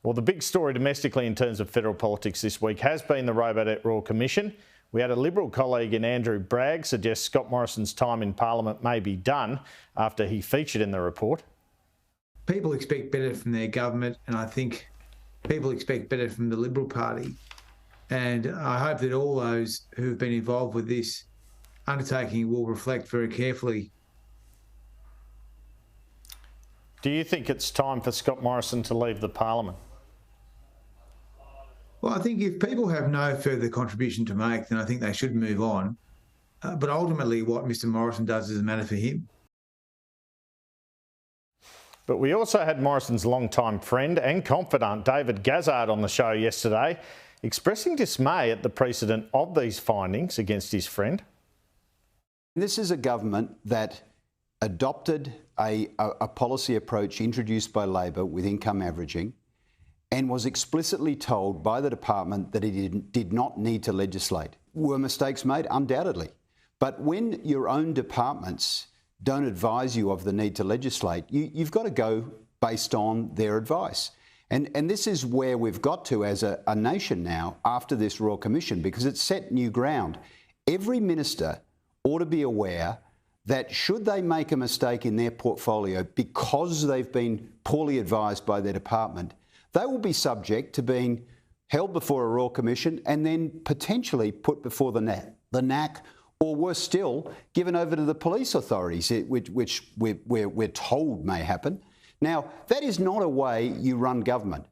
Well, the big story domestically in terms of federal politics this week has been the Robodebt Royal Commission. We had a Liberal colleague in Andrew Bragg suggest Scott Morrison's time in Parliament may be done after he featured in the report. People expect better from their government, and I think people expect better from the Liberal Party. And I hope that all those who have been involved with this undertaking will reflect very carefully. Do you think it's time for Scott Morrison to leave the Parliament? Well, I think if people have no further contribution to make, then I think they should move on. But ultimately, what Mr Morrison does is a matter for him. But we also had Morrison's longtime friend and confidant, David Gazzard, on the show yesterday, expressing dismay at the precedent of these findings against his friend. This is a government that adopted a policy approach introduced by Labor with income averaging and was explicitly told by the department that it did not need to legislate. Were mistakes made? Undoubtedly. But when your own departments don't advise you of the need to legislate, you've got to go based on their advice. And this is where we've got to as a nation now after this Royal Commission, because it's set new ground. Every minister ought to be aware that should they make a mistake in their portfolio because they've been poorly advised by their department, they will be subject to being held before a Royal Commission and then potentially put before the NAC, or worse still, given over to the police authorities, which we're told may happen. Now, that is not a way you run government.